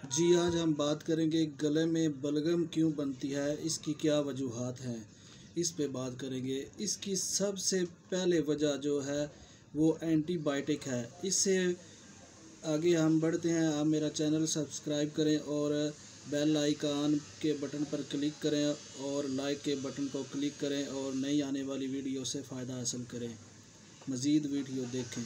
जी, आज हम बात करेंगे गले में बलगम क्यों बनती है, इसकी क्या वजूहात हैं, इस पे बात करेंगे। इसकी सबसे पहले वजह जो है वो एंटीबायोटिक है। इससे आगे हम बढ़ते हैं। आप मेरा चैनल सब्सक्राइब करें और बेल आइकन के बटन पर क्लिक करें और लाइक के बटन को क्लिक करें और नई आने वाली वीडियो से फ़ायदा हासिल करें। मज़ीद वीडियो देखें।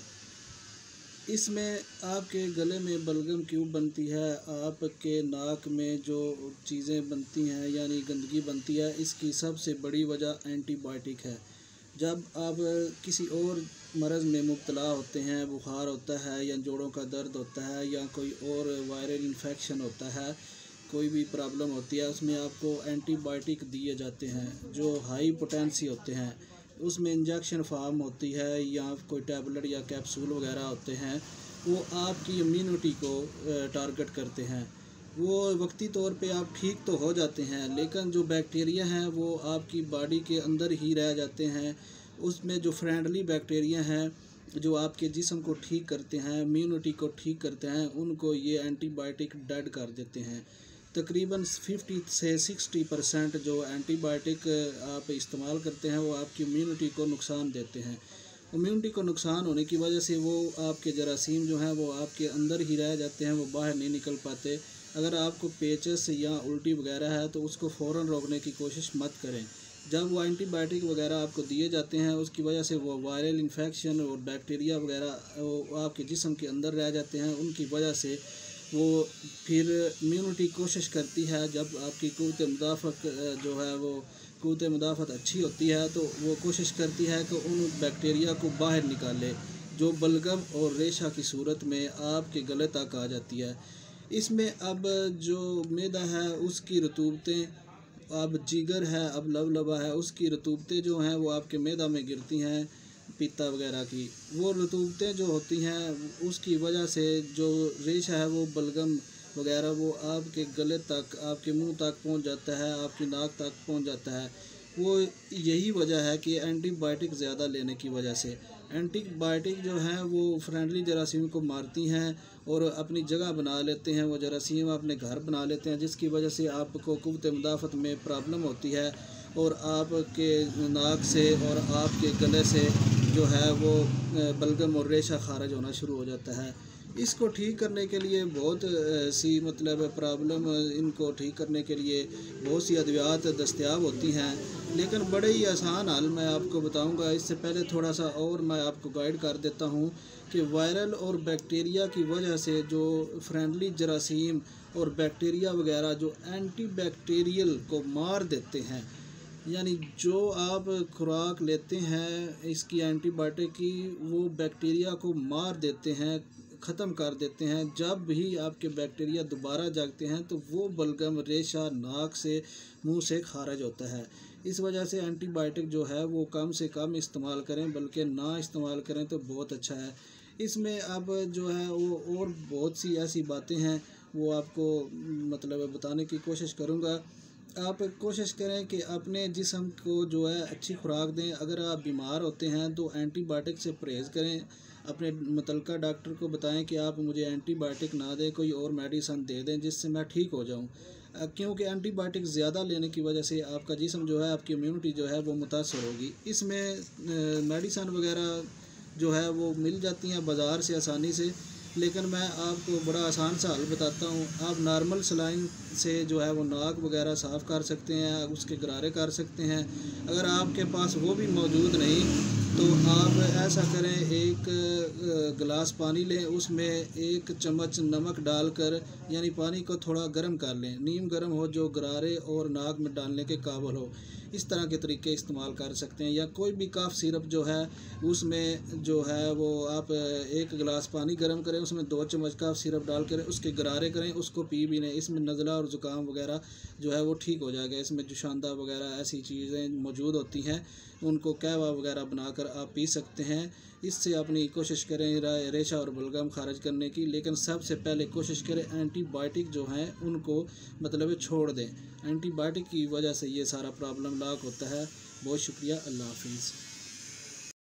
इसमें आपके गले में बलगम क्यों बनती है, आपके नाक में जो चीज़ें बनती हैं यानी गंदगी बनती है, इसकी सबसे बड़ी वजह एंटीबायोटिक है। जब आप किसी और मर्ज़ में मुब्तला होते हैं, बुखार होता है या जोड़ों का दर्द होता है या कोई और वायरल इन्फेक्शन होता है, कोई भी प्रॉब्लम होती है, उसमें आपको एंटीबायोटिक दिए जाते हैं जो हाई पोटेंसी होते हैं। उसमें इंजेक्शन फार्म होती है या कोई टैबलेट या कैप्सूल वगैरह होते हैं, वो आपकी इम्यूनिटी को टारगेट करते हैं। वो वक्ती तौर पे आप ठीक तो हो जाते हैं, लेकिन जो बैक्टीरिया हैं वो आपकी बॉडी के अंदर ही रह जाते हैं। उसमें जो फ्रेंडली बैक्टीरिया हैं जो आपके जिस्म को ठीक करते हैं, इम्यूनिटी को ठीक करते हैं, उनको ये एंटीबायोटिक डेड कर देते हैं। तकरीबन 50 से 60% जो एंटीबायोटिक आप इस्तेमाल करते हैं वो आपकी इम्यूनिटी को नुकसान देते हैं। इम्यूनिटी को नुकसान होने की वजह से वो आपके जरासीम जो हैं वो आपके अंदर ही रह जाते हैं, वो बाहर नहीं निकल पाते। अगर आपको पेचस या उल्टी वगैरह है तो उसको फ़ौरन रोकने की कोशिश मत करें। जब वो एंटीबायोटिक वगैरह आपको दिए जाते हैं उसकी वजह से वो वायरल इन्फेक्शन और बैक्टीरिया वगैरह वो आपके जिस्म के अंदर रह जाते हैं, उनकी वजह से वो फिर इम्यूनिटी कोशिश करती है। जब आपकी क़ुव्वत मुदाफ़त जो है वो क़ुव्वत मुदाफ़त अच्छी होती है तो वो कोशिश करती है कि उन बैक्टीरिया को बाहर निकाले, जो बलगम और रेशा की सूरत में आपके गले तक आ जाती है। इसमें अब जो मैदा है उसकी रतूबतें, अब जिगर है, अब लबलबा है, उसकी रतूबतें जो हैं वो आपके मैदा में गिरती हैं, पीता वगैरह की। वो रतूबतें जो होती हैं उसकी वजह से जो रेशा है वो बलगम वगैरह वो आपके गले तक, आपके मुंह तक पहुंच जाता है, आपकी नाक तक पहुंच जाता है। वो यही वजह है कि एंटीबायोटिक ज़्यादा लेने की वजह से। एंटीबायोटिक जो हैं वो फ्रेंडली जरासीम को मारती हैं और अपनी जगह बना लेते हैं, वो जरासीम अपने घर बना लेते हैं, जिसकी वजह से आपको क़ुव्वत मुदाफ़त में प्रॉब्लम होती है और आपके नाक से और आपके गले से जो है वो बलगम और रेशा खारिज होना शुरू हो जाता है। इसको ठीक करने के लिए बहुत सी मतलब प्रॉब्लम, इनको ठीक करने के लिए बहुत सी अद्वियात दस्तयाब होती हैं, लेकिन बड़े ही आसान हल मैं आपको बताऊंगा। इससे पहले थोड़ा सा और मैं आपको गाइड कर देता हूं कि वायरल और बैक्टीरिया की वजह से जो फ्रेंडली जरासीम और बैक्टीरिया वगैरह जो एंटी बैक्टीरियल को मार देते हैं, यानी जो आप खुराक लेते हैं इसकी एंटीबायोटिक की, वो बैक्टीरिया को मार देते हैं, ख़त्म कर देते हैं। जब भी आपके बैक्टीरिया दोबारा जागते हैं तो वो बलगम रेशा नाक से, मुंह से खारिज होता है। इस वजह से एंटीबायोटिक जो है वो कम से कम इस्तेमाल करें, बल्कि ना इस्तेमाल करें तो बहुत अच्छा है। इसमें अब जो है वो और बहुत सी ऐसी बातें हैं वो आपको मतलब बताने की कोशिश करूँगा। आप कोशिश करें कि अपने जिस्म को जो है अच्छी खुराक दें। अगर आप बीमार होते हैं तो एंटीबायोटिक से परहेज़ करें। अपने मुतल्लिका डॉक्टर को बताएं कि आप मुझे एंटीबायोटिक ना दें, कोई और मेडिसन दे दें जिससे मैं ठीक हो जाऊं, क्योंकि एंटीबायोटिक ज़्यादा लेने की वजह से आपका जिस्म जो है, आपकी इम्यूनिटी जो है वो मुतासर होगी। इसमें मेडिसन वगैरह जो है वो मिल जाती हैं बाज़ार से आसानी से, लेकिन मैं आपको बड़ा आसान सा हल बताता हूँ। आप नॉर्मल सलाइन से जो है वो नाक वगैरह साफ़ कर सकते हैं, उसके गरारे कर सकते हैं। अगर आपके पास वो भी मौजूद नहीं तो आप ऐसा करें, एक गिलास पानी लें, उसमें 1 चम्मच नमक डालकर, यानी पानी को थोड़ा गर्म कर लें, नीम गर्म हो जो गरारे और नाक में डालने के काबिल हो। इस तरह के तरीके इस्तेमाल कर सकते हैं। या कोई भी काफ सिरप जो है उसमें जो है वो आप 1 गिलास पानी गर्म करें, उसमें 2 चम्मच काफ सिरप डाल कर उसके गरारे करें, उसको पी भी लें। इसमें नज़ला और ज़ुकाम वगैरह जो है वो ठीक हो जाएगा। इसमें जुशांदा वगैरह ऐसी चीज़ें मौजूद होती हैं, उनको कहवा वगैरह बनाकर आप पी सकते हैं। इससे अपनी कोशिश करें रेशा और बलगम खारिज करने की, लेकिन सबसे पहले कोशिश करें एंटीबायोटिक जो हैं उनको मतलब छोड़ दें। एंटीबायोटिक की वजह से ये सारा प्रॉब्लम लाक होता है। बहुत शुक्रिया, अल्लाह हाफिज़।